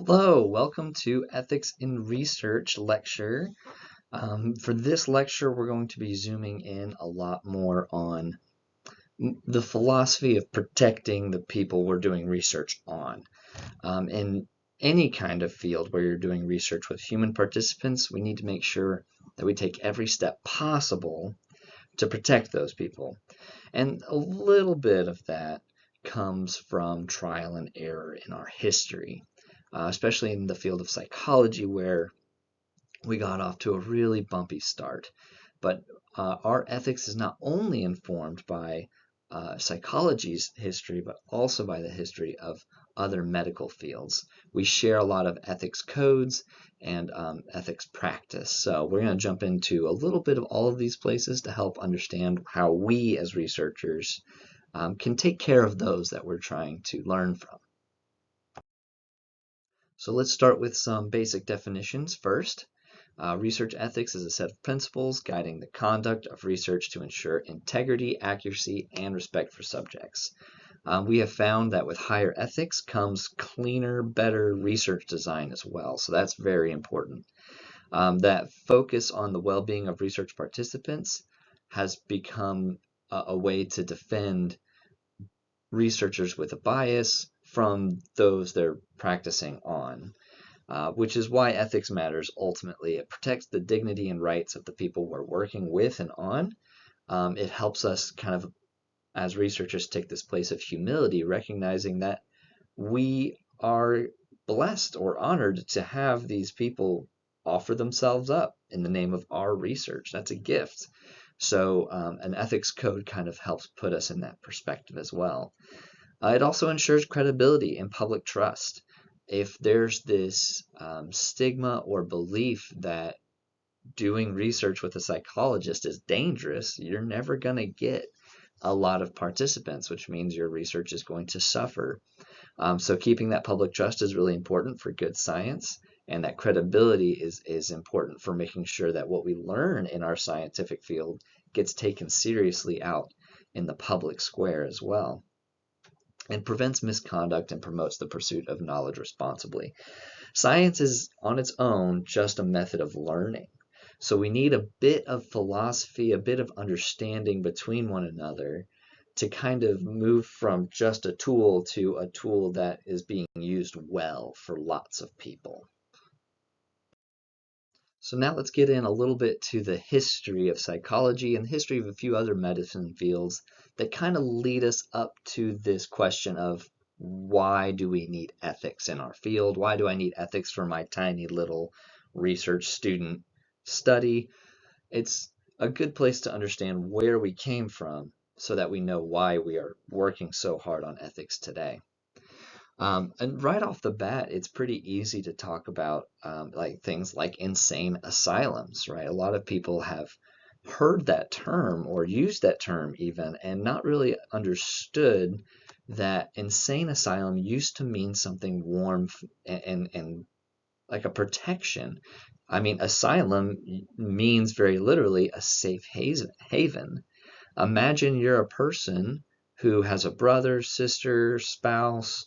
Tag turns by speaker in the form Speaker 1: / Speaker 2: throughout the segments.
Speaker 1: Hello, welcome to Ethics in Research lecture. For this lecture, we're going to be zooming in a lot more on the philosophy of protecting the people we're doing research on. In any kind of field where you're doing research with human participants, we need to make sure that we take every step possible to protect those people. And a little bit of that comes from trial and error in our history, especially in the field of psychology, where we got off to a really bumpy start. But our ethics is not only informed by psychology's history, but also by the history of other medical fields. We share a lot of ethics codes and ethics practice. So we're going to jump into a little bit of all of these places to help understand how we as researchers can take care of those that we're trying to learn from. So let's start with some basic definitions first. Research ethics is a set of principles guiding the conduct of research to ensure integrity, accuracy, and respect for subjects. We have found that with higher ethics comes cleaner, better research design as well, so that's very important. That focus on the well-being of research participants has become a way to defend researchers with a bias from those they're practicing on. Which is why ethics matters ultimately. It protects the dignity and rights of the people we're working with and on. It helps us kind of, as researchers, take this place of humility, recognizing that we are blessed or honored to have these people offer themselves up in the name of our research. That's a gift. So an ethics code kind of helps put us in that perspective as well. It also ensures credibility and public trust. If there's this stigma or belief that doing research with a psychologist is dangerous, you're never going to get a lot of participants, which means your research is going to suffer. So keeping that public trust is really important for good science, and that credibility is important for making sure that what we learn in our scientific field gets taken seriously out in the public square as well, and prevents misconduct and promotes the pursuit of knowledge responsibly. Science is on its own just a method of learning. So we need a bit of philosophy, a bit of understanding between one another to kind of move from just a tool to a tool that is being used well for lots of people. So now let's get in a little bit to the history of psychology and the history of a few other medicine fields that kind of lead us up to this question of why do we need ethics in our field? Why do I need ethics for my tiny little research student study? It's a good place to understand where we came from so that we know why we are working so hard on ethics today. And right off the bat, it's pretty easy to talk about like things like insane asylums, right? A lot of people have heard that term or used that term even, and not really understood that insane asylum used to mean something warm and like a protection. I mean, asylum means very literally a safe haven. Imagine you're a person who has a brother, sister, spouse,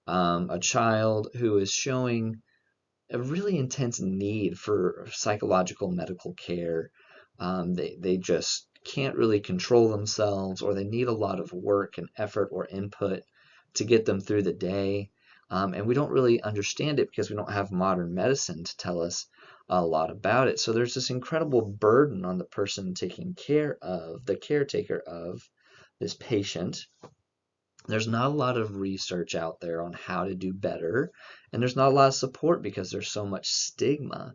Speaker 1: a child who is showing a really intense need for psychological medical care. They just can't really control themselves, or they need a lot of work and effort or input to get them through the day. And we don't really understand it because we don't have modern medicine to tell us a lot about it. So there's this incredible burden on the person taking care of, the caretaker of this patient. There's not a lot of research out there on how to do better, and there's not a lot of support because there's so much stigma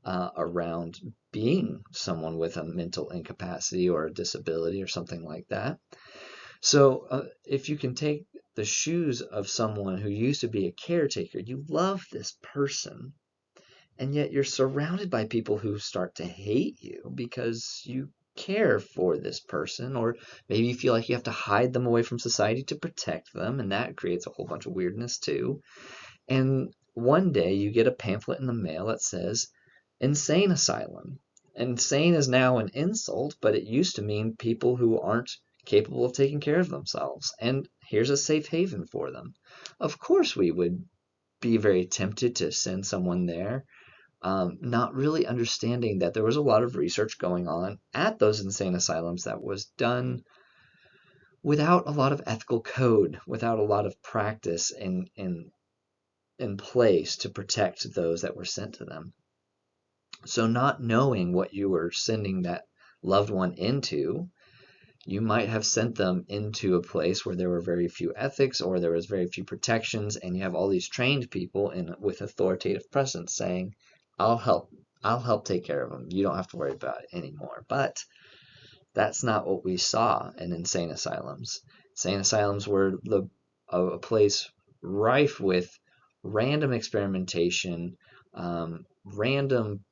Speaker 1: around being someone with a mental incapacity or a disability or something like that. So if you can take the shoes of someone who used to be a caretaker, you love this person, and yet you're surrounded by people who start to hate you because you care for this person, or maybe you feel like you have to hide them away from society to protect them, and that creates a whole bunch of weirdness too. And one day you get a pamphlet in the mail that says insane asylum. Insane is now an insult, but it used to mean people who aren't capable of taking care of themselves, and here's a safe haven for them. Of course we would be very tempted to send someone there, not really understanding that there was a lot of research going on at those insane asylums that was done without a lot of ethical code, without a lot of practice in place to protect those that were sent to them. So not knowing what you were sending that loved one into, you might have sent them into a place where there were very few ethics or there was very few protections, and you have all these trained people with authoritative presence saying, I'll help take care of them. You don't have to worry about it anymore. But that's not what we saw in insane asylums. Insane asylums were a place rife with random experimentation, random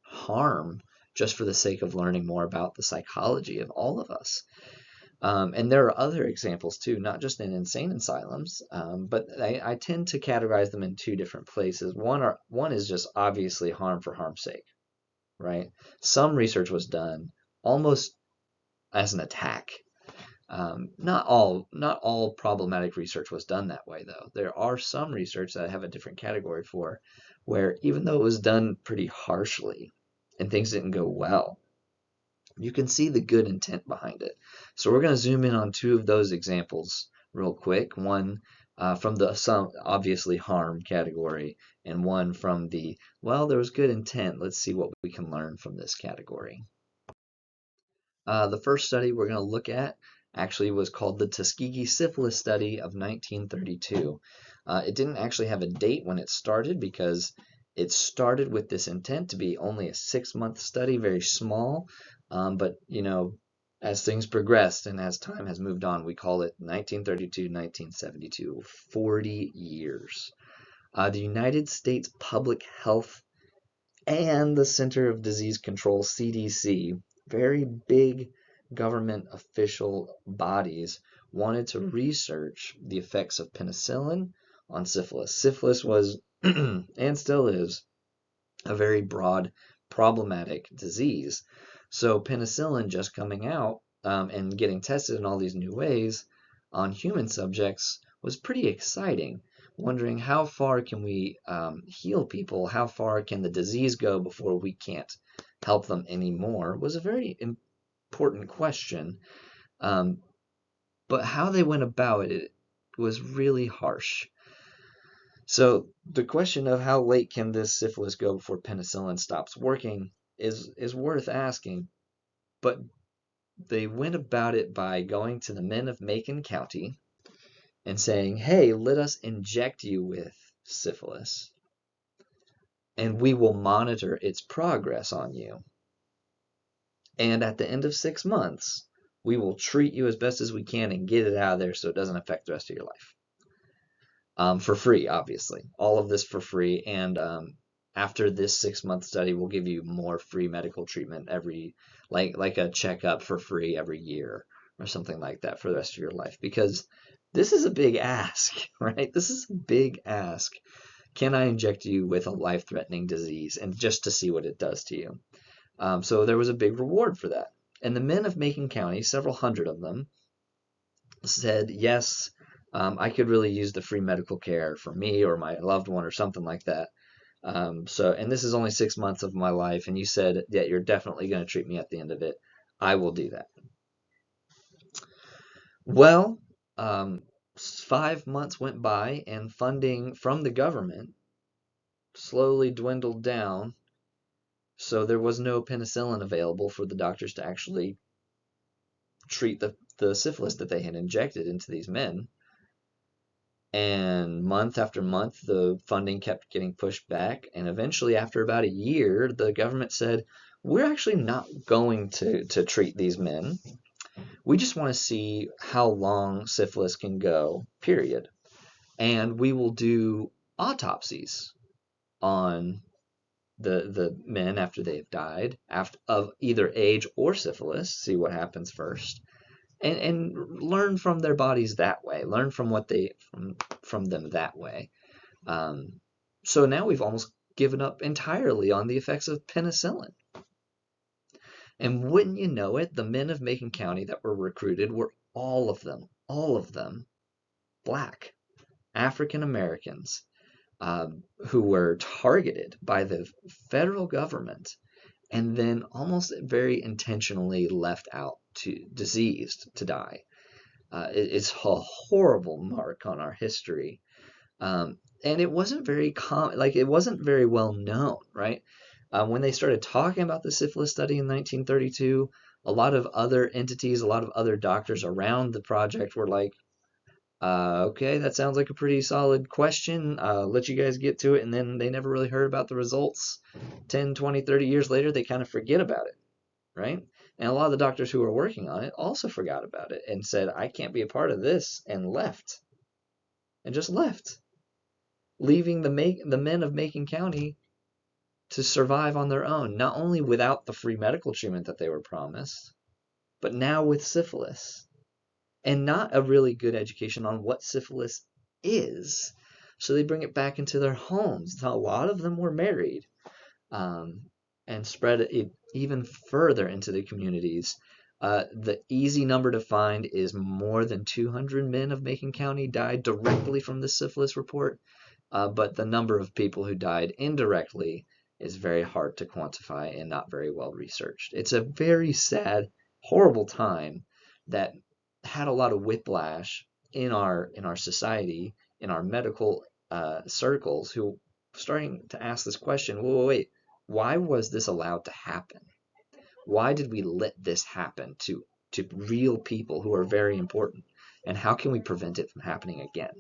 Speaker 1: harm, just for the sake of learning more about the psychology of all of us. And there are other examples too, not just in insane asylums, but I tend to categorize them in two different places. One is just obviously harm for harm's sake, right? Some research was done almost as an attack. Not all problematic research was done that way, though. There are some research that I have a different category for, where even though it was done pretty harshly and things didn't go well, you can see the good intent behind it. So we're going to zoom in on two of those examples real quick. One from the some obviously harm category, and one from the, well, there was good intent. Let's see what we can learn from this category. The first study we're going to look at actually was called the Tuskegee Syphilis Study of 1932. It didn't actually have a date when it started because it started with this intent to be only a 6-month study, very small. But, as things progressed and as time has moved on, we call it 1932-1972, 40 years. The United States Public Health and the Center of Disease Control, CDC, very big government official bodies, wanted to research the effects of penicillin on syphilis. Syphilis was, and still is, a very broad, problematic disease. So penicillin just coming out and getting tested in all these new ways on human subjects was pretty exciting. Wondering how far can we heal people? How far can the disease go before we can't help them anymore was a very important question. But how they went about it was really harsh. So the question of how late can this syphilis go before penicillin stops working is worth asking. But they went about it by going to the men of Macon County and saying, hey, let us inject you with syphilis, and we will monitor its progress on you. And at the end of 6 months, we will treat you as best as we can and get it out of there so it doesn't affect the rest of your life. For free, obviously. All of this for free. And after this 6-month study, we'll give you more free medical treatment like a checkup for free every year or something like that for the rest of your life. Because this is a big ask, right? This is a big ask. Can I inject you with a life-threatening disease and just to see what it does to you? So there was a big reward for that. And the men of Macon County, several hundred of them, said, yes, I could really use the free medical care for me or my loved one or something like that. And this is only 6 months of my life, and you said that you're definitely going to treat me at the end of it. I will do that. Well, 5 months went by, and funding from the government slowly dwindled down. So there was no penicillin available for the doctors to actually treat the syphilis that they had injected into these men. And month after month, the funding kept getting pushed back. And eventually, after about a year, the government said, we're actually not going to treat these men. We just want to see how long syphilis can go, period. And we will do autopsies on the men after they have died, of either age or syphilis, see what happens first, and learn from their bodies that way, learn from what they from them that way. So now we've almost given up entirely on the effects of penicillin. And wouldn't you know it, the men of Macon County that were recruited were all of them, black, African Americans. who were targeted by the federal government and then almost very intentionally left out to diseased to die. It's a horrible mark on our history. And it wasn't very like it wasn't very well known, right? When they started talking about the syphilis study in 1932, a lot of other entities, a lot of other doctors around the project were like, okay, that sounds like a pretty solid question. Let you guys get to it. And then they never really heard about the results. 10, 20, 30 years later, they kind of forget about it, right? And a lot of the doctors who were working on it also forgot about it and said, I can't be a part of this, and left. And just left, leaving the men of Macon County to survive on their own, not only without the free medical treatment that they were promised, but now with syphilis. And not a really good education on what syphilis is. So they bring it back into their homes. Now, a lot of them were married, um, and spread it even further into the communities. The easy number to find is more than 200 men of Macon County died directly from the syphilis report, but the number of people who died indirectly is very hard to quantify and not very well researched. It's a very sad, horrible time that had a lot of whiplash in our society, in our medical circles, who starting to ask this question: wait, why was this allowed to happen? Why did we let this happen to real people who are very important? And how can we prevent it from happening again?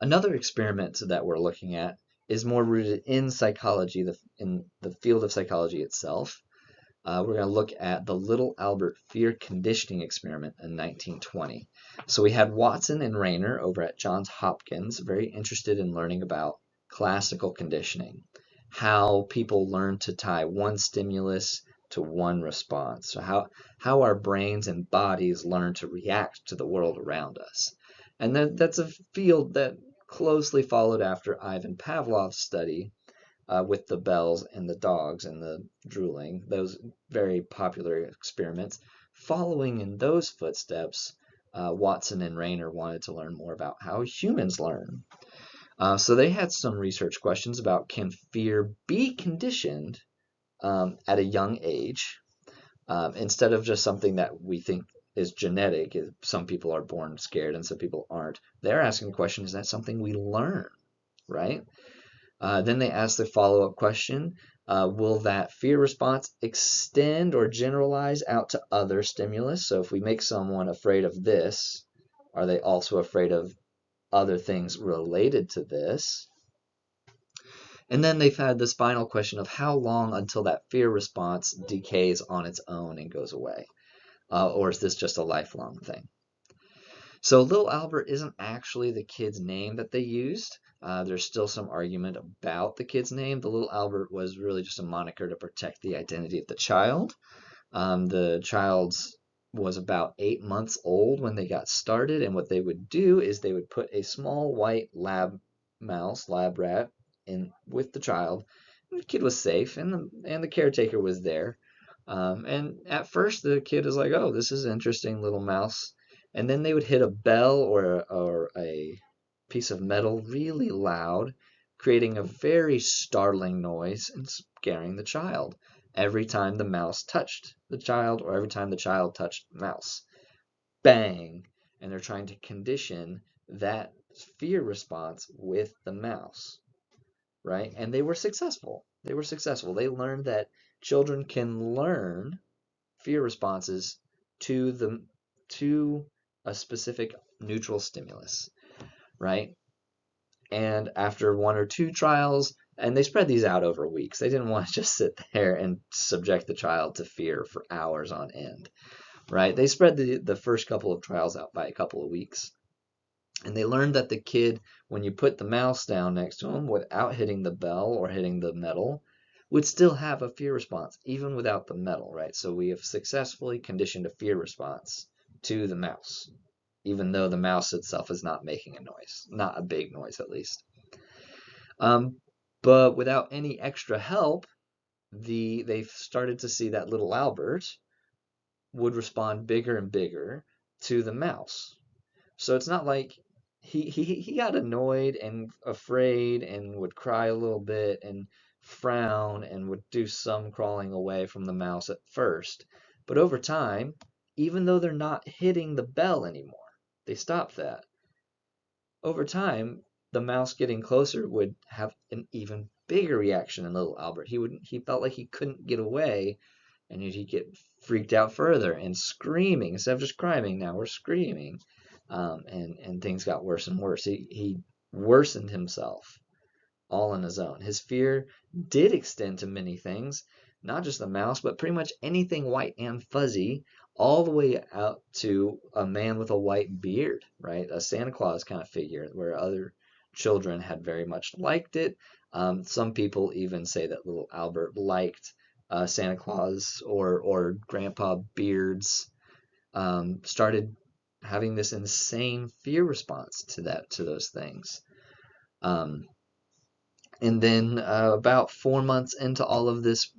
Speaker 1: Another experiment that we're looking at is more rooted in psychology, in the field of psychology itself. We're going to look at the Little Albert fear conditioning experiment in 1920. So we had Watson and Rayner over at Johns Hopkins, very interested in learning about classical conditioning, how people learn to tie one stimulus to one response, so how our brains and bodies learn to react to the world around us. And that's a field that closely followed after Ivan Pavlov's study with the bells and the dogs and the drooling, those very popular experiments. Following in those footsteps, Watson and Rayner wanted to learn more about how humans learn. So they had some research questions about, can fear be conditioned at a young age, instead of just something that we think is genetic. Some people are born scared and some people aren't. They're asking the question, is that something we learn, right? Then they ask the follow-up question, will that fear response extend or generalize out to other stimulus? So if we make someone afraid of this, are they also afraid of other things related to this? And then they've had this final question of how long until that fear response decays on its own and goes away? Or is this just a lifelong thing? So Little Albert isn't actually the kid's name that they used. There's still some argument about the kid's name. The Little Albert was really just a moniker to protect the identity of the child. The child was about 8 months old when they got started, and what they would do is they would put a small white lab rat, in with the child. The kid was safe, and the caretaker was there. And at first, the kid is like, "Oh, this is an interesting little mouse." And then they would hit a bell or a piece of metal really loud, creating a very startling noise and scaring the child every time the mouse touched the child or every time the child touched the mouse. Bang! And they're trying to condition that fear response with the mouse, right? And they were successful. They were successful. They learned that children can learn fear responses to a specific neutral stimulus, right? And after one or two trials, and they spread these out over weeks. They didn't want to just sit there and subject the child to fear for hours on end, right? They spread the first couple of trials out by a couple of weeks. And they learned that the kid, when you put the mouse down next to him without hitting the bell or hitting the metal, would still have a fear response, even without the metal, right? So we have successfully conditioned a fear response to the mouse, even though the mouse itself is not making a noise, not a big noise at least. But without any extra help, they've started to see that Little Albert would respond bigger and bigger to the mouse. So it's not like he got annoyed and afraid and would cry a little bit and frown and would do some crawling away from the mouse at first. But over time, even though they're not hitting the bell anymore, they stopped that. Over time, the mouse getting closer would have an even bigger reaction than little Albert. He felt like he couldn't get away, and he'd get freaked out further and screaming instead of just crying. Now we're screaming, and things got worse and worse. He worsened himself all on his own. His fear did extend to many things, not just the mouse, but pretty much anything white and fuzzy, all the way out to a man with a white beard, right? A Santa Claus kind of figure, where other children had very much liked it. Some people even say that little Albert liked Santa Claus or Grandpa Beards. Started having this insane fear response to those things. Um, and then about 4 months into all of this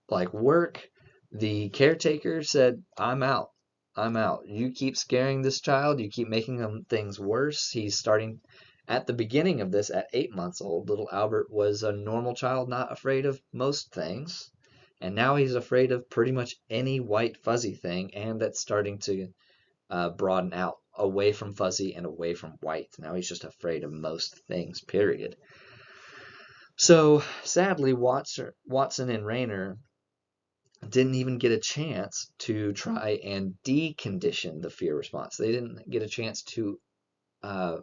Speaker 1: work, the caretaker said, "I'm out. I'm out. You keep scaring this child. You keep making him things worse." He's starting at the beginning of this at 8 months old. Little Albert was a normal child, not afraid of most things. And now he's afraid of pretty much any white fuzzy thing, and that's starting to broaden out away from fuzzy and away from white. Now he's just afraid of most things, period. So sadly, Watson and Rayner didn't even get a chance to try and decondition the fear response. They didn't get a chance to uh,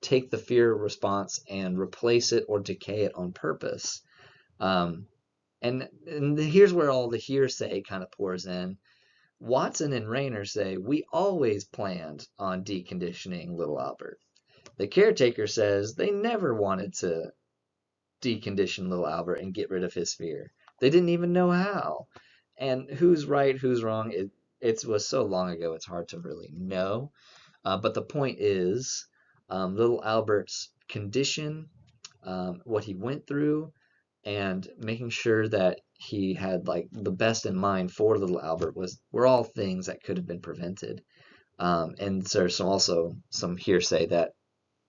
Speaker 1: take the fear response and replace it or decay it on purpose. Um, and here's where all the hearsay kind of pours in. Watson and Rayner say, "We always planned on deconditioning little Albert." The caretaker says they never wanted to decondition little Albert and get rid of his fear. They didn't even know how. And who's right, who's wrong, it was so long ago, it's hard to really know. But the point is, little Albert's condition, what he went through, and making sure that he had the best in mind for little Albert were all things that could have been prevented. And there's also some hearsay that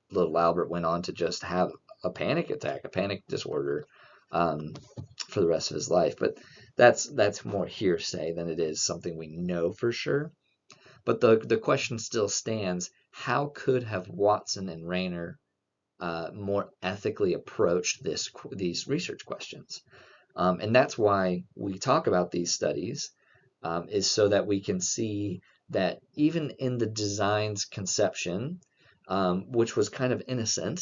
Speaker 1: little Albert went on to just have a panic attack, a panic disorder, um, for the rest of his life. But that's more hearsay than it is something we know for sure. But the question still stands: how could have Watson and Rayner more ethically approached these research questions? And that's why we talk about these studies, is so that we can see that even in the design's conception, which was kind of innocent,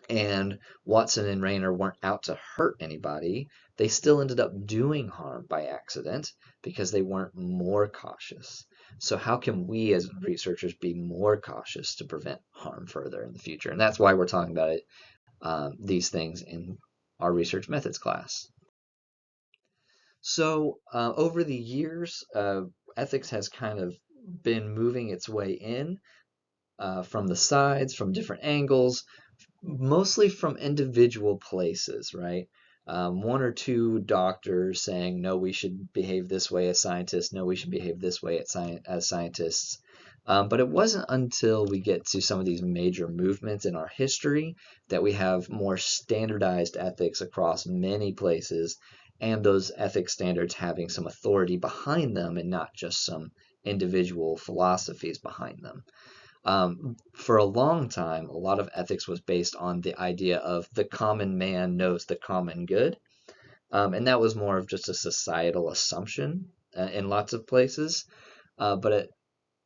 Speaker 1: and Watson and Rayner weren't out to hurt anybody, they still ended up doing harm by accident because they weren't more cautious. So how can we as researchers be more cautious to prevent harm further in the future? And that's why we're talking about it, these things in our research methods class. So over the years, ethics has kind of been moving its way in from the sides, from different angles, mostly from individual places, right? One or two doctors saying, no, we should behave this way as scientists, no, we should behave this way as scientists. But it wasn't until we get to some of these major movements in our history that we have more standardized ethics across many places, and those ethics standards having some authority behind them and not just some individual philosophies behind them. For a long time, a lot of ethics was based on the idea of the common man knows the common good. And that was more of just a societal assumption in lots of places. But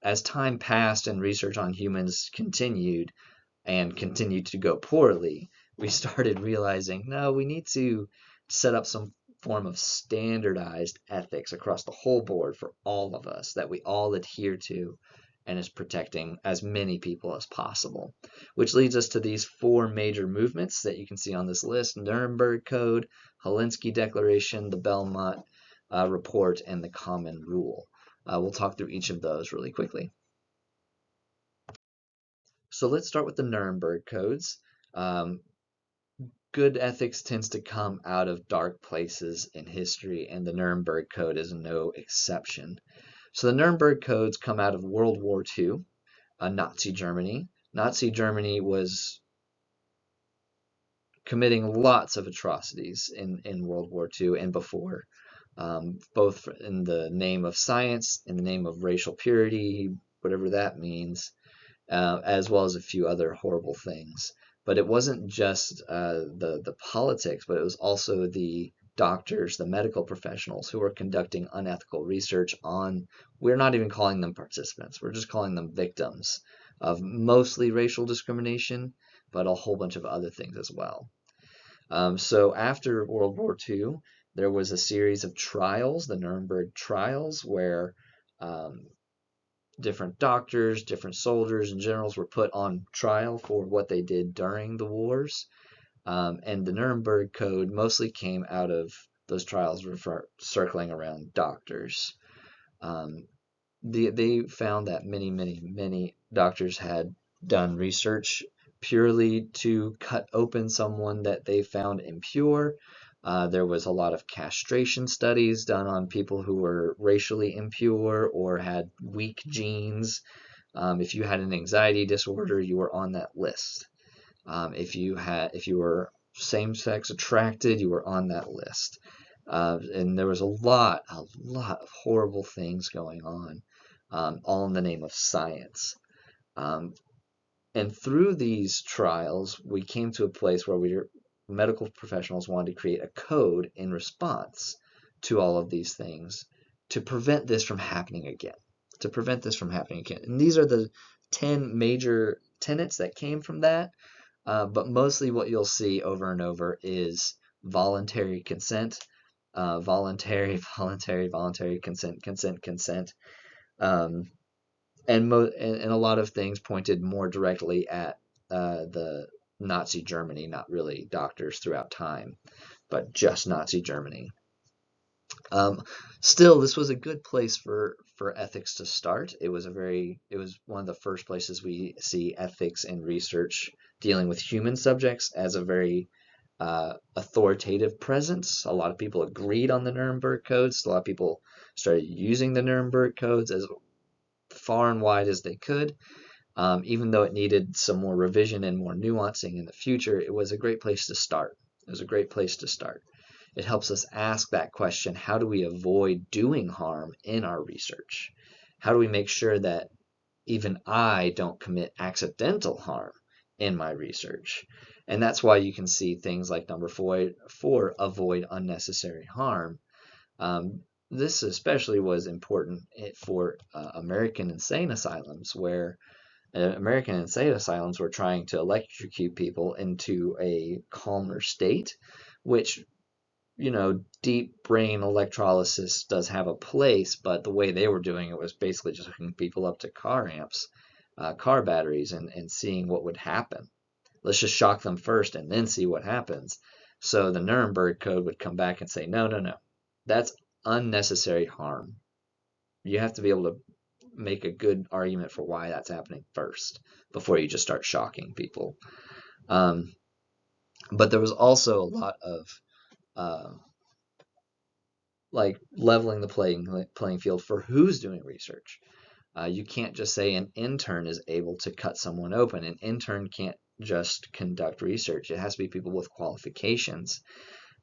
Speaker 1: as time passed and research on humans continued and continued to go poorly, we started realizing, no, we need to set up some form of standardized ethics across the whole board for all of us that we all adhere to and is protecting as many people as possible. Which leads us to these four major movements that you can see on this list: Nuremberg Code, Helsinki Declaration, the Belmont Report, and the Common Rule. We'll talk through each of those really quickly. So let's start with the Nuremberg Codes. Good ethics tends to come out of dark places in history, and the Nuremberg Code is no exception. So the Nuremberg Codes come out of World War II. Nazi Germany. Nazi Germany was committing lots of atrocities in World War II and before, both in the name of science, in the name of racial purity, whatever that means, as well as a few other horrible things. But it wasn't just the politics, but it was also the doctors, the medical professionals who were conducting unethical research on, we're not even calling them participants, we're just calling them victims of mostly racial discrimination, but a whole bunch of other things as well. So after World War II, there was a series of trials, the Nuremberg trials, where um, different doctors, different soldiers, and generals were put on trial for what they did during the wars. And the Nuremberg Code mostly came out of those trials circling around doctors. Um, they found that many doctors had done research purely to cut open someone that they found impure. There was a lot of castration studies done on people who were racially impure or had weak genes. If you had an anxiety disorder, you were on that list. If you were same-sex attracted, you were on that list. And there was a lot of horrible things going on, all in the name of science. Um, and through these trials, we came to a place where medical professionals wanted to create a code in response to all of these things to prevent this from happening again. To prevent this from happening again. And these are the 10 major tenets that came from that. But mostly what you'll see over and over is voluntary consent, voluntary consent. Um, and a lot of things pointed more directly at the Nazi Germany, not really doctors throughout time, but just Nazi Germany. Um, Still, this was a good place for ethics to start. It was one of the first places we see ethics and research dealing with human subjects as a very authoritative presence. A lot of people agreed on the Nuremberg Codes. A lot of people started using the Nuremberg Codes as far and wide as they could. Even though it needed some more revision and more nuancing in the future, it was a great place to start. It was a great place to start. It helps us ask that question, how do we avoid doing harm in our research? How do we make sure that even I don't commit accidental harm in my research? And that's why you can see things like number four, avoid unnecessary harm. This especially was important for American insane asylums, where American insane asylums were trying to electrocute people into a calmer state, which, deep brain electrolysis does have a place, but the way they were doing it was basically just hooking people up to car amps, car batteries, and seeing what would happen. Let's just shock them first and then see what happens. So the Nuremberg Code would come back and say, no, no, no, that's unnecessary harm. You have to be able to make a good argument for why that's happening first before you just start shocking people. Um, but there was also a lot of uh, like leveling the playing field for who's doing research. You can't just say an intern is able to cut someone open. An intern can't just conduct research. It has to be people with qualifications.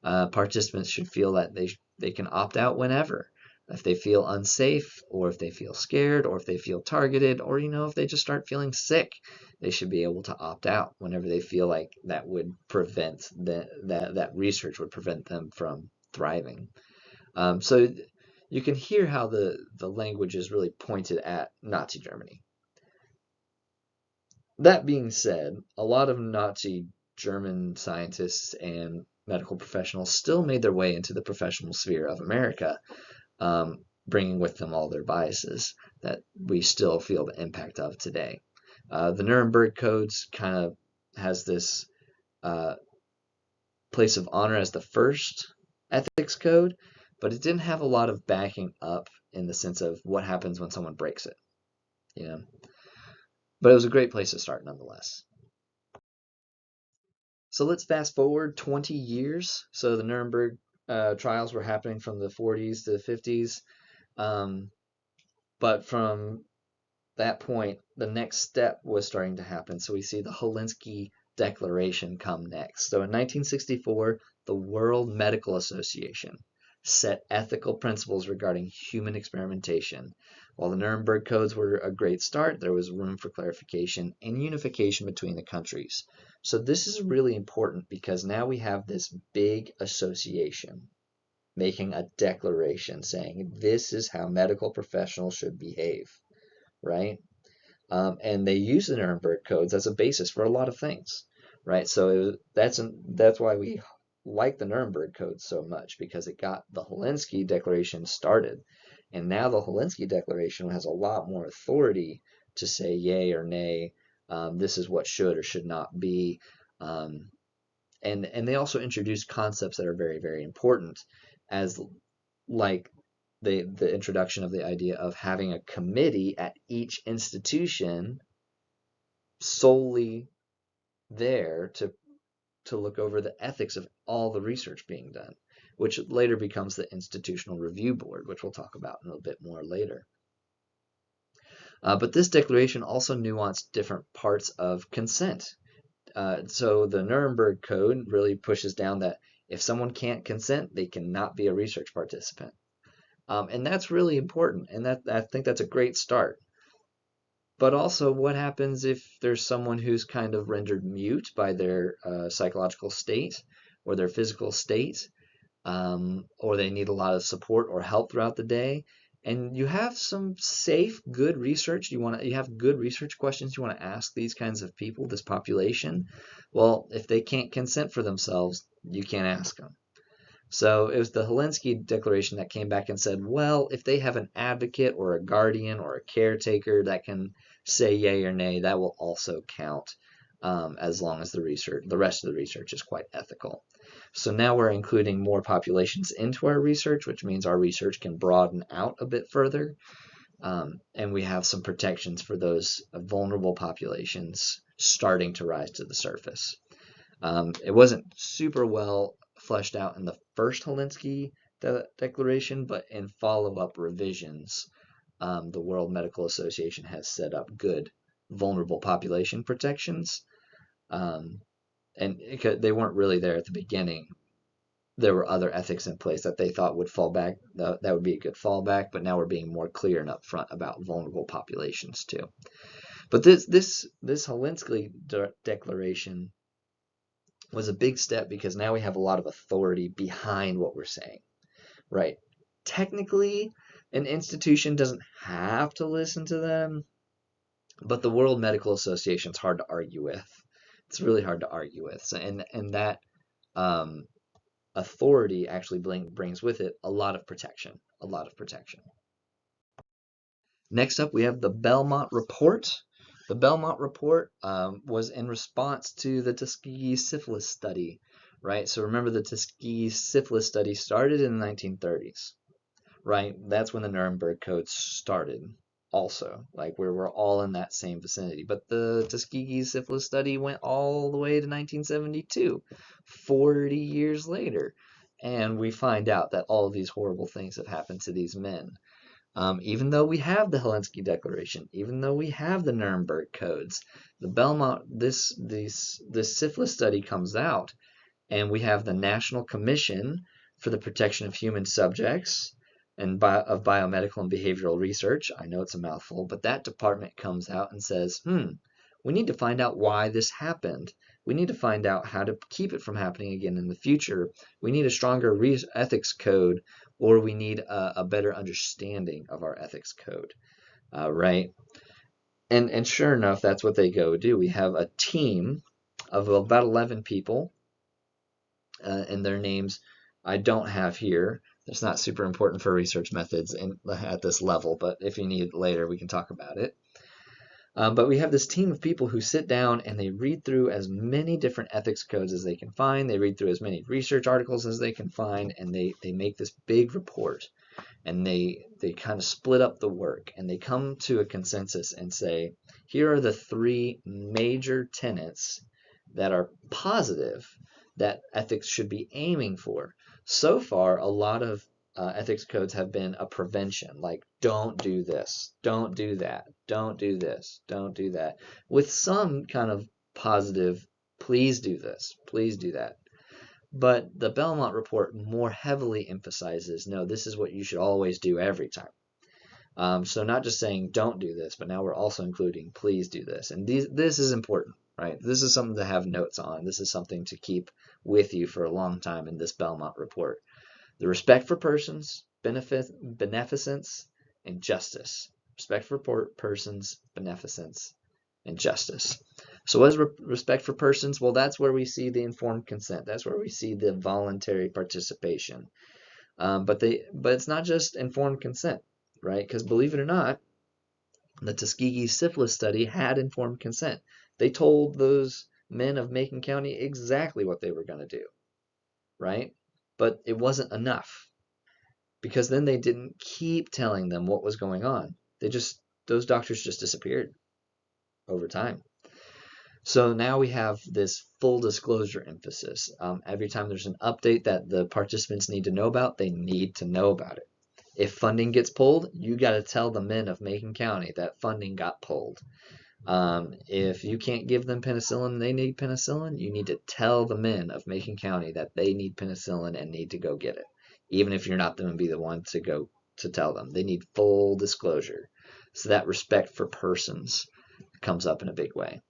Speaker 1: Participants should feel that they can opt out whenever. If they feel unsafe, or if they feel scared, or if they feel targeted, or if they just start feeling sick, they should be able to opt out whenever they feel like that would prevent that research would prevent them from thriving. So you can hear how the language is really pointed at Nazi Germany. That being said, a lot of Nazi German scientists and medical professionals still made their way into the professional sphere of America, bringing with them all their biases that we still feel the impact of today. The Nuremberg Codes kind of has this uh, place of honor as the first ethics code, but it didn't have a lot of backing up in the sense of what happens when someone breaks it, you know. But it was a great place to start nonetheless. So let's fast forward 20 years. So the Nuremberg trials were happening from the 40s to the 50s. Um, but from that point, the next step was starting to happen. So we see the Helsinki Declaration come next. So in 1964, the World Medical Association set ethical principles regarding human experimentation. While the Nuremberg Codes were a great start, there was room for clarification and unification between the countries. So this is really important because now we have this big association making a declaration saying this is how medical professionals should behave, right? And they use the Nuremberg codes as a basis for a lot of things, right? So that's why we like the Nuremberg Code so much, because it got the Helsinki Declaration started, and now the Helsinki Declaration has a lot more authority to say yay or nay. This is what should or should not be, um, and they also introduce concepts that are very, very important, as like the introduction of the idea of having a committee at each institution solely there to look over the ethics of all the research being done, which later becomes the Institutional Review Board, which we'll talk about in a bit more later. But this declaration also nuanced different parts of consent. So the Nuremberg Code really pushes down that if someone can't consent, they cannot be a research participant. And that's really important, and I think that's a great start. But also, what happens if there's someone who's kind of rendered mute by their psychological state or their physical state, or they need a lot of support or help throughout the day, and you have some safe, good research, you have good research questions you want to ask these kinds of people, this population. Well, if they can't consent for themselves, you can't ask them. So it was the Helsinki Declaration that came back and said, well, if they have an advocate or a guardian or a caretaker that can say yay or nay, that will also count, as long as the rest of the research is quite ethical. So now we're including more populations into our research, which means our research can broaden out a bit further, and we have some protections for those vulnerable populations starting to rise to the surface. It wasn't super well fleshed out in the first Helsinki Declaration, but in follow-up revisions, the World Medical Association has set up good vulnerable population protections, and they weren't really there at the beginning. There were other ethics in place that they thought would fall back, that would be a good fallback, but now we're being more clear and upfront about vulnerable populations too. But this Helsinki Declaration was a big step because now we have a lot of authority behind what we're saying, right? Technically, an institution doesn't have to listen to them, but the World Medical Association is hard to argue with. It's really hard to argue with. So, and that authority actually brings with it a lot of protection, a lot of protection. Next up, we have the Belmont Report. The Belmont Report was in response to the Tuskegee syphilis study, right? So remember, the Tuskegee syphilis study started in the 1930s, right? That's when the Nuremberg Code started also, like we're all in that same vicinity. But the Tuskegee syphilis study went all the way to 1972, 40 years later. And we find out that all of these horrible things have happened to these men. Even though we have the Helsinki Declaration, even though we have the Nuremberg Codes, the Belmont, this syphilis study comes out, and we have the National Commission for the Protection of Human Subjects and of Biomedical and Behavioral Research. I know it's a mouthful, but that department comes out and says, we need to find out why this happened. We need to find out how to keep it from happening again in the future. We need a stronger ethics code, or we need a better understanding of our ethics code, right? And sure enough, that's what they go do. We have a team of about 11 people, and their names I don't have here. It's not super important for research methods at this level, but if you need it later, we can talk about it. But we have this team of people who sit down and they read through as many different ethics codes as they can find. They read through as many research articles as they can find, and they make this big report. And they kind of split up the work, and they come to a consensus and say, here are the 3 major tenets that are positive that ethics should be aiming for. So far, a lot of ethics codes have been a prevention, like don't do this, don't do that, don't do this, don't do that, with some kind of positive, please do this, please do that. But the Belmont report more heavily emphasizes, no, this is what you should always do every time. So not just saying don't do this, but now we're also including please do this. And this is important, right? This is something to have notes on. This is something to keep with you for a long time in this Belmont report. The respect for persons, beneficence, and justice. Respect for persons, beneficence, and justice. So what is respect for persons? Well, that's where we see the informed consent. That's where we see the voluntary participation. But it's not just informed consent, right? Because believe it or not, the Tuskegee syphilis study had informed consent. They told those men of Macon County exactly what they were going to do, right? But it wasn't enough, because then they didn't keep telling them what was going on. Those doctors just disappeared over time. So now we have this full disclosure emphasis. Every time there's an update that the participants need to know about, they need to know about it. If funding gets pulled, you got to tell the men of Macon County that funding got pulled. If you can't give them penicillin, they need penicillin, you need to tell the men of Macon County that they need penicillin and need to go get it. Even if you're not going to be the one to go to tell them. They need full disclosure. So that respect for persons comes up in a big way.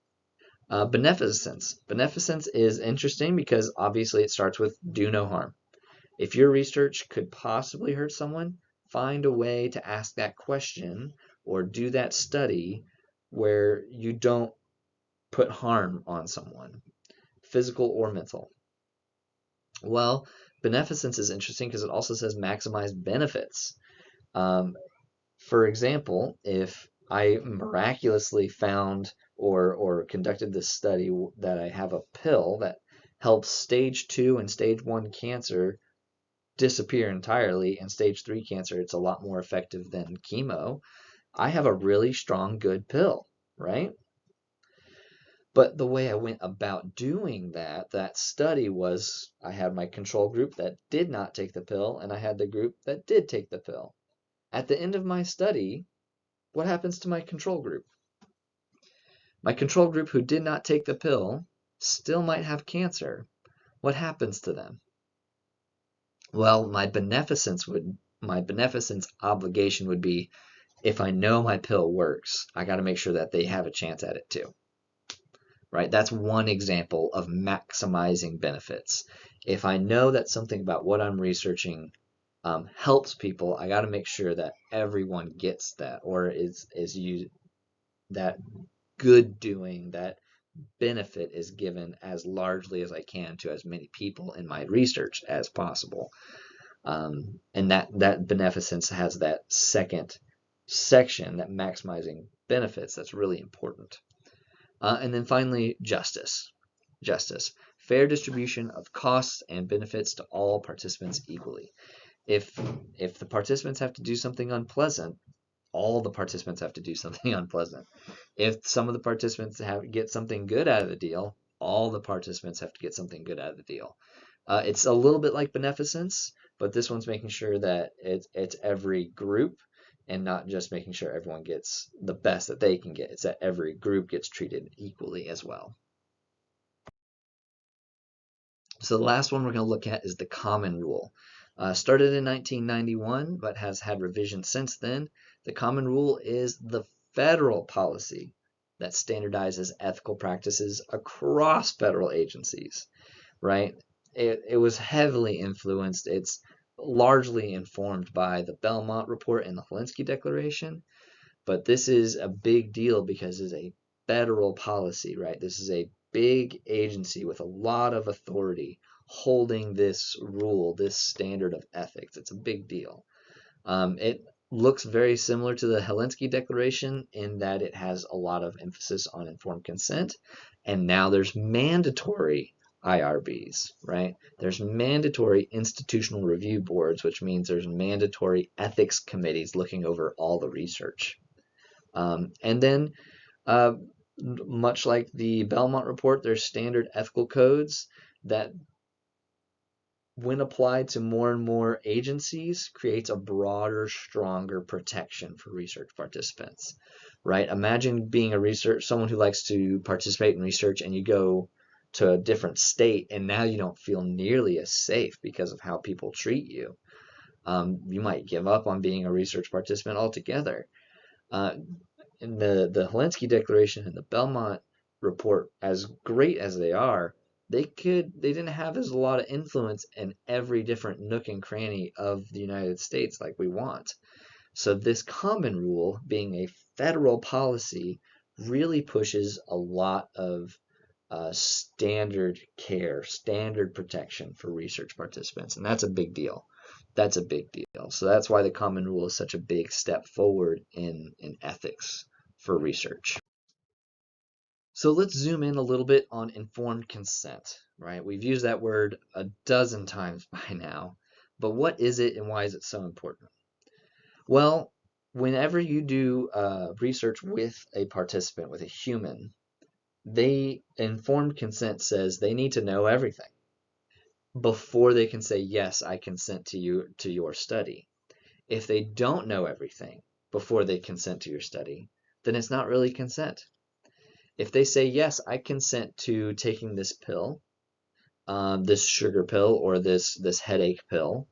Speaker 1: Beneficence. Beneficence is interesting because obviously it starts with do no harm. If your research could possibly hurt someone, find a way to ask that question or do that study where you don't put harm on someone, physical or mental. Well, beneficence is interesting because it also says maximize benefits. For example, if I miraculously found or conducted this study that I have a pill that helps stage 2 and stage 1 cancer disappear entirely, and stage 3 cancer, it's a lot more effective than chemo, I have a really strong, good pill, right? But the way I went about doing that study was I had my control group that did not take the pill, and I had the group that did take the pill. At the end of my study, what happens to my control group? My control group who did not take the pill still might have cancer. What happens to them? Well, my beneficence obligation would be, if I know my pill works, I got to make sure that they have a chance at it too. Right? That's one example of maximizing benefits. If I know that something about what I'm researching helps people, I got to make sure that everyone gets that, or is used, that good doing, that benefit is given as largely as I can to as many people in my research as possible. And that beneficence has that second section, that maximizing benefits, that's really important. And then finally, justice. Justice. Fair distribution of costs and benefits to all participants equally. If the participants have to do something unpleasant, all the participants have to do something unpleasant. If some of the participants get something good out of the deal, all the participants have to get something good out of the deal. It's a little bit like beneficence, but this one's making sure that it's every group and not just making sure everyone gets the best that they can get. It's that every group gets treated equally as well. So the last one we're going to look at is the Common Rule. Started in 1991, but has had revision since then. The Common Rule is the federal policy that standardizes ethical practices across federal agencies, right? It was heavily influenced. It's largely informed by the Belmont Report and the Helsinki Declaration, but this is a big deal because it's a federal policy, right? This is a big agency with a lot of authority holding this rule, this standard of ethics. It's a big deal. It looks very similar to the Helsinki Declaration in that it has a lot of emphasis on informed consent, and now there's mandatory IRBs, right? There's mandatory institutional review boards, which means there's mandatory ethics committees looking over all the research. And then, much like the Belmont Report, there's standard ethical codes that when applied to more and more agencies, creates a broader, stronger protection for research participants, right? Imagine being someone who likes to participate in research, and you go to a different state, and now you don't feel nearly as safe because of how people treat you. You might give up on being a research participant altogether. Uh, in the Helsinki Declaration and the Belmont Report, as great as they are, they didn't have as a lot of influence in every different nook and cranny of the United States like we want. So this common rule, being a federal policy, really pushes a lot of standard care, standard protection for research participants, and that's a big deal. That's a big deal. So that's why the common rule is such a big step forward in ethics for research. So let's zoom in a little bit on informed consent, right? We've used that word a dozen times by now, but what is it and why is it so important? Well, whenever you do research with a participant, with a human, informed consent says they need to know everything before they can say, yes, I consent to your study. If they don't know everything before they consent to your study, then it's not really consent. If they say, yes, I consent to taking this pill, this sugar pill or this headache pill,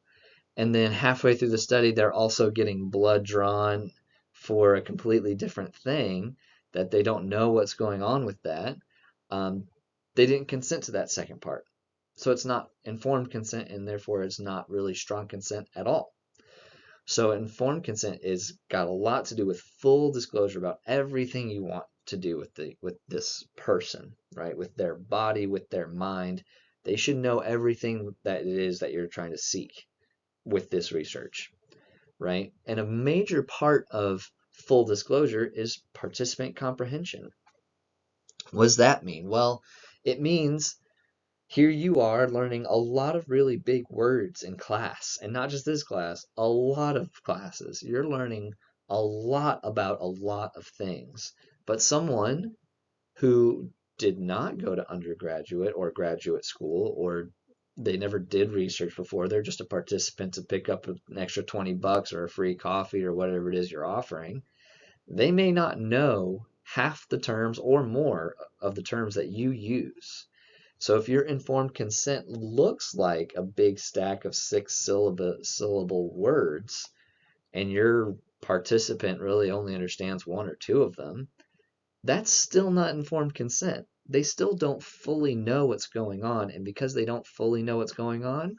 Speaker 1: and then halfway through the study, they're also getting blood drawn for a completely different thing that they don't know what's going on with that, um, they didn't consent to that second part. So it's not informed consent, and therefore it's not really strong consent at all. So informed consent is got a lot to do with full disclosure about everything you want to do with this person, right? With their body, with their mind. They should know everything that it is that you're trying to seek with this research, right? And a major part of full disclosure is participant comprehension. What does that mean? Well, it means here you are learning a lot of really big words in class, and not just this class, a lot of classes. You're learning a lot about a lot of things. But someone who did not go to undergraduate or graduate school, or they never did research before, they're just a participant to pick up an extra 20 bucks or a free coffee or whatever it is you're offering, they may not know half the terms or more of the terms that you use. So if your informed consent looks like a big stack of syllable words, and your participant really only understands one or two of them, that's still not informed consent. They still don't fully know what's going on, and because they don't fully know what's going on,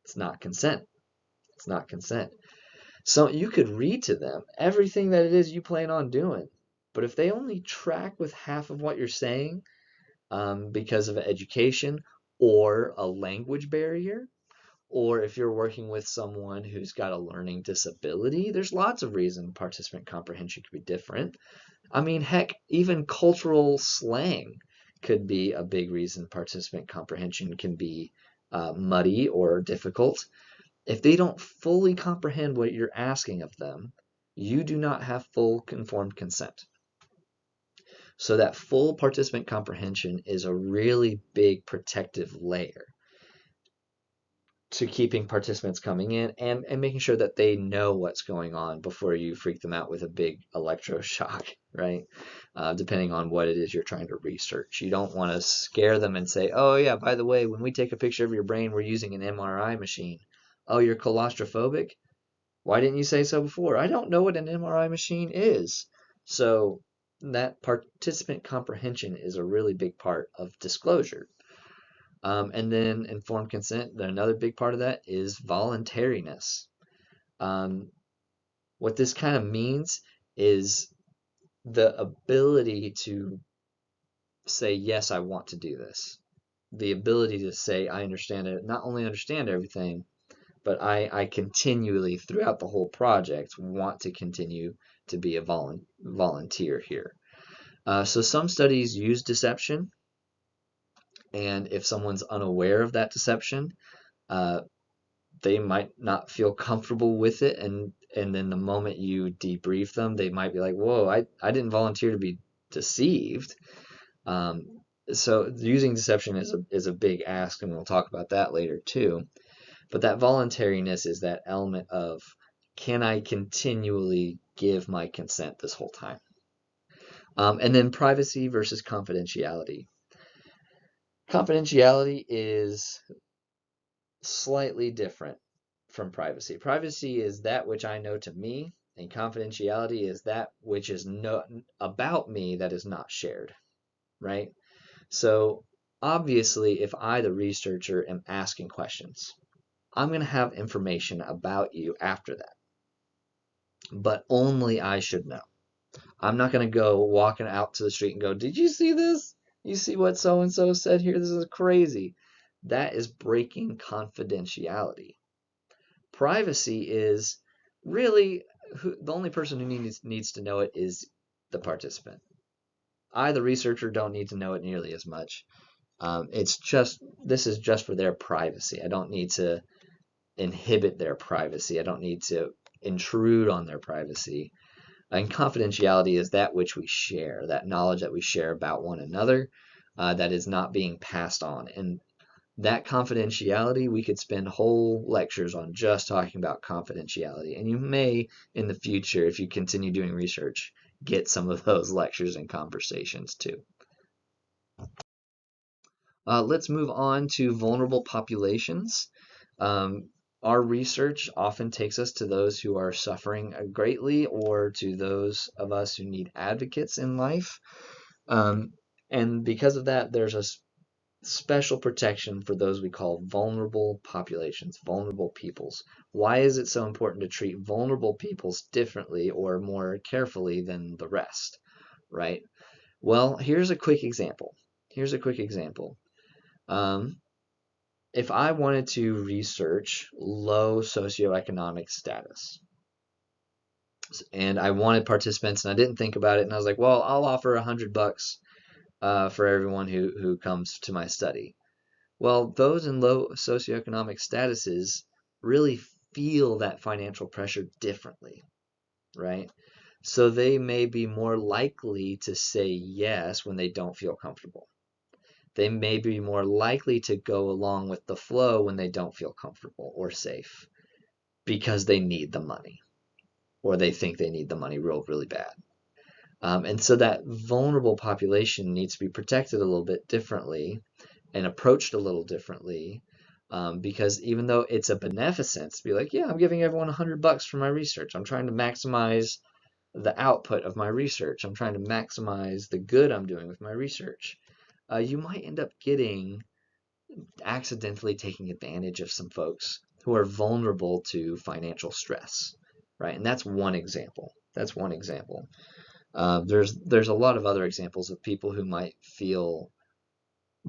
Speaker 1: it's not consent. It's not consent. So you could read to them everything that it is you plan on doing, but if they only track with half of what you're saying, because of education or a language barrier, or if you're working with someone who's got a learning disability, there's lots of reasons participant comprehension could be different. I mean, heck, even cultural slang could be a big reason participant comprehension can be muddy or difficult. If they don't fully comprehend what you're asking of them, you do not have full informed consent. So that full participant comprehension is a really big protective layer to keeping participants coming in and making sure that they know what's going on before you freak them out with a big electroshock, right? Depending on what it is you're trying to research. You don't want to scare them and say, oh yeah, by the way, when we take a picture of your brain, we're using an MRI machine. Oh, you're claustrophobic? Why didn't you say so before? I don't know what an MRI machine is. So that participant comprehension is a really big part of disclosure. And then informed consent, another big part of that is voluntariness. Um, what this kind of means is the ability to say, yes, I want to do this. The ability to say, I understand it, not only understand everything, but I continually, throughout the whole project, want to continue to be a volunteer here. So some studies use deception, and if someone's unaware of that deception, uh, they might not feel comfortable with it, and then the moment you debrief them, they might be like, whoa, I didn't volunteer to be deceived. Um, so using deception is a big ask, and we'll talk about that later too. But that voluntariness is that element of, can I continually give my consent this whole time? And then privacy versus confidentiality. Confidentiality is slightly different from privacy. Privacy is that which I know to me, and confidentiality is that which is about me that is not shared, right? So obviously, if I, the researcher, am asking questions, I'm going to have information about you after that, but only I should know. I'm not going to go walking out to the street and go, did you see this? You see what so-and-so said here? This is crazy. That is breaking confidentiality. Privacy is really the only person who needs to know it is the participant. I, the researcher, don't need to know it nearly as much. This is just for their privacy. I don't need to inhibit their privacy. I don't need to intrude on their privacy. And confidentiality is that which we share, that knowledge that we share about one another, that is not being passed on. And that confidentiality, we could spend whole lectures on just talking about confidentiality. And you may, in the future, if you continue doing research, get some of those lectures and conversations too. Let's move on to vulnerable populations. Our research often takes us to those who are suffering greatly, or to those of us who need advocates in life. And because of that, there's a special protection for those we call vulnerable populations, vulnerable peoples. Why is it so important to treat vulnerable peoples differently or more carefully than the rest, right? Well, here's a quick example. If I wanted to research low socioeconomic status, and I wanted participants, and I didn't think about it, and I was like, well, I'll offer $100 for everyone who comes to my study. Well, those in low socioeconomic statuses really feel that financial pressure differently, right? So they may be more likely to say yes when they don't feel comfortable. They may be more likely to go along with the flow when they don't feel comfortable or safe, because they need the money, or they think they need the money really bad. And so that vulnerable population needs to be protected a little bit differently and approached a little differently, because even though it's a beneficence to be like, yeah, I'm giving everyone $100 for my research, I'm trying to maximize the output of my research, I'm trying to maximize the good I'm doing with my research, you might end up accidentally taking advantage of some folks who are vulnerable to financial stress, right? And that's one example. There's a lot of other examples of people who might feel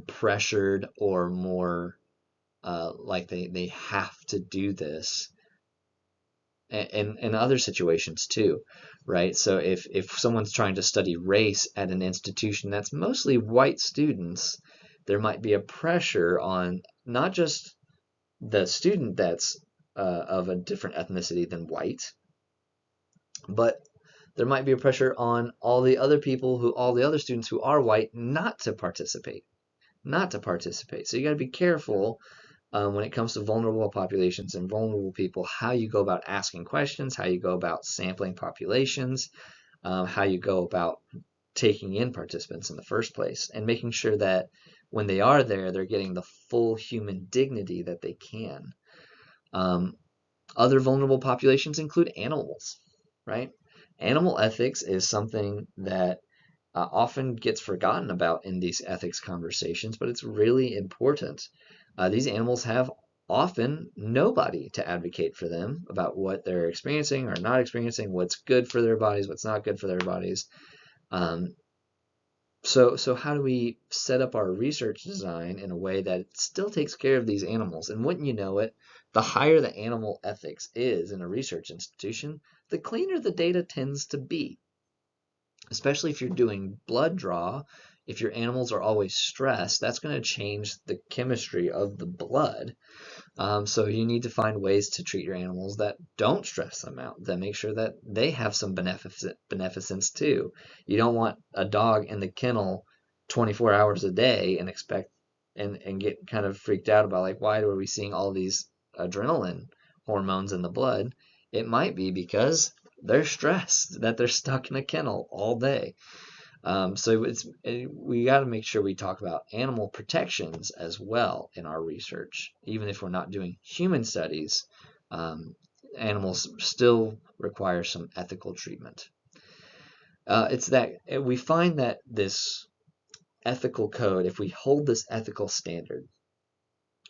Speaker 1: pressured or more like they have to do this, and in other situations too, right? So if someone's trying to study race at an institution that's mostly white students, there might be a pressure on not just the student that's of a different ethnicity than white, but there might be a pressure on all the other students who are white not to participate. So you got to be careful when it comes to vulnerable populations and vulnerable people, how you go about asking questions, how you go about sampling populations, how you go about taking in participants in the first place, and making sure that when they are there, they're getting the full human dignity that they can. Other vulnerable populations include animals, right? Animal ethics is something that often gets forgotten about in these ethics conversations, but it's really important. These animals have often nobody to advocate for them about what they're experiencing or not experiencing, what's good for their bodies, what's not good for their bodies. So how do we set up our research design in a way that still takes care of these animals? And wouldn't you know it, the higher the animal ethics is in a research institution, the cleaner the data tends to be. Especially if you're doing blood draw, if your animals are always stressed, that's going to change the chemistry of the blood. So you need to find ways to treat your animals that don't stress them out, that make sure that they have some beneficence too. You don't want a dog in the kennel 24 hours a day and expect and get kind of freaked out about, like, why are we seeing all these adrenaline hormones in the blood, it might be because they're stressed that they're stuck in a kennel all day. So we got to make sure we talk about animal protections as well in our research. Even if we're not doing human studies, animals still require some ethical treatment. It's that we find that this ethical code, if we hold this ethical standard,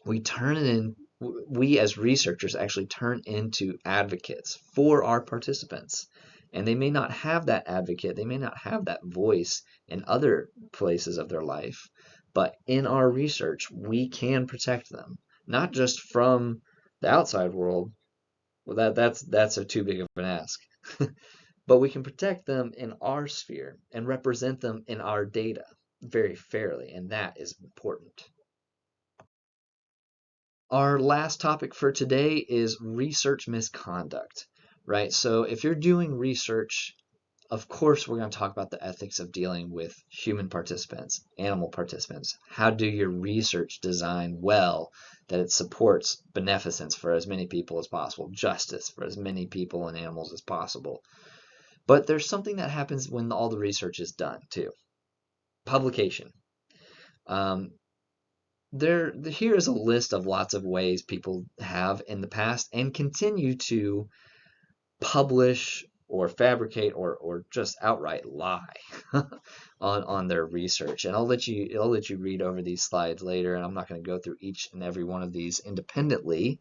Speaker 1: we as researchers actually turn into advocates for our participants. And they may not have that advocate, they may not have that voice in other places of their life, but in our research, we can protect them, not just from the outside world. Well, that's too big of an ask. But we can protect them in our sphere and represent them in our data very fairly, and that is important. Our last topic for today is research misconduct, right? So if you're doing research, of course, we're going to talk about the ethics of dealing with human participants, animal participants. How do your research design well that it supports beneficence for as many people as possible, justice for as many people and animals as possible? But there's something that happens when all the research is done too. Publication. Here is a list of lots of ways people have in the past and continue to publish or fabricate or just outright lie on their research. And I'll let you read over these slides later, and I'm not going to go through each and every one of these independently.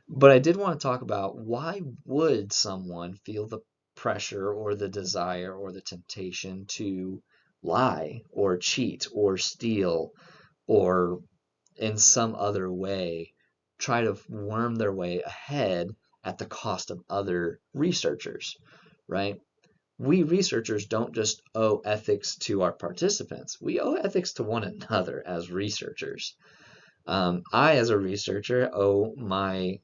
Speaker 1: But I did want to talk about why would someone feel the pressure or the desire or the temptation to lie or cheat or steal or in some other way try to worm their way ahead at the cost of other researchers, right? We researchers don't just owe ethics to our participants. We owe ethics to one another as researchers. I, as a researcher, owe my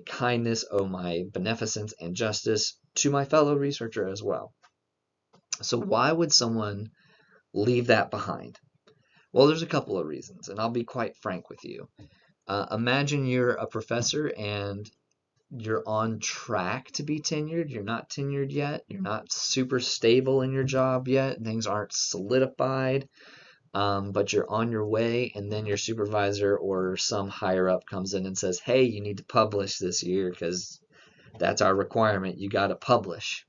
Speaker 1: kindness, owe my beneficence and justice to my fellow researcher as well. So why would someone leave that behind? Well, there's a couple of reasons, and I'll be quite frank with you. Imagine you're a professor and you're on track to be tenured. You're not tenured yet. You're not super stable in your job yet. Things aren't solidified, but you're on your way, and then your supervisor or some higher up comes in and says, hey, you need to publish this year because that's our requirement. You got to publish.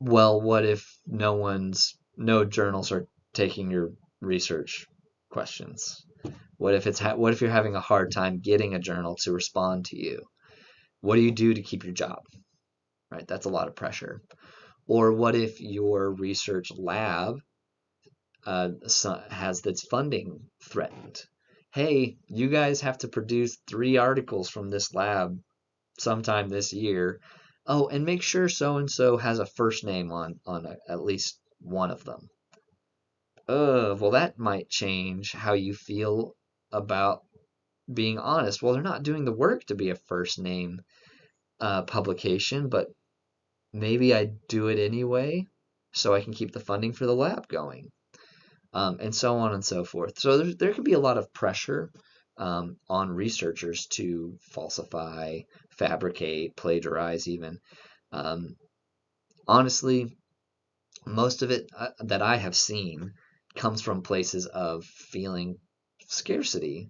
Speaker 1: Well, what if no journals are taking your research questions? What if you're having a hard time getting a journal to respond to you? What do you do to keep your job? Right? That's a lot of pressure. Or what if your research lab has its funding threatened? Hey, you guys have to produce 3 articles from this lab sometime this year. Oh, and make sure so and so has a first name on at least one of them. Well, that might change how you feel about being honest. Well, they're not doing the work to be a first name publication, but maybe I do it anyway so I can keep the funding for the lab going, and so on and so forth. So there can be a lot of pressure on researchers to falsify, fabricate, plagiarize even. Honestly, most of it that I have seen comes from places of feeling scarcity,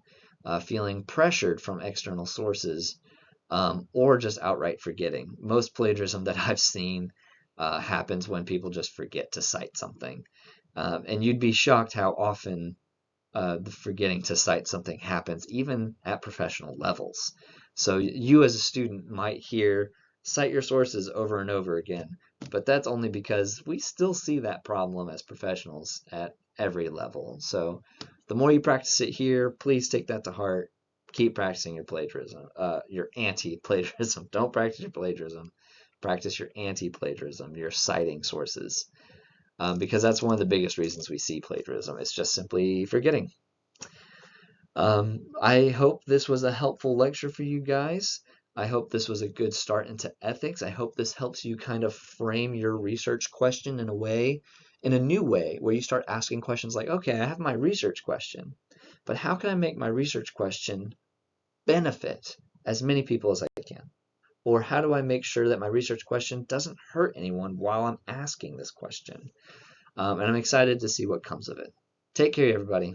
Speaker 1: feeling pressured from external sources, or just outright forgetting. Most plagiarism that I've seen happens when people just forget to cite something. And you'd be shocked how often the forgetting to cite something happens, even at professional levels. So you as a student might hear cite your sources over and over again, but that's only because we still see that problem as professionals at every level. So the more you practice it here, please take that to heart. Keep practicing your plagiarism, your anti-plagiarism. Don't practice your plagiarism. Practice your anti-plagiarism, your citing sources, because that's one of the biggest reasons we see plagiarism. It's just simply forgetting. I hope this was a helpful lecture for you guys. I hope this was a good start into ethics. I hope this helps you kind of frame your research question in a new way, where you start asking questions like, okay, I have my research question, but how can I make my research question benefit as many people as I can? Or how do I make sure that my research question doesn't hurt anyone while I'm asking this question? And I'm excited to see what comes of it. Take care, everybody.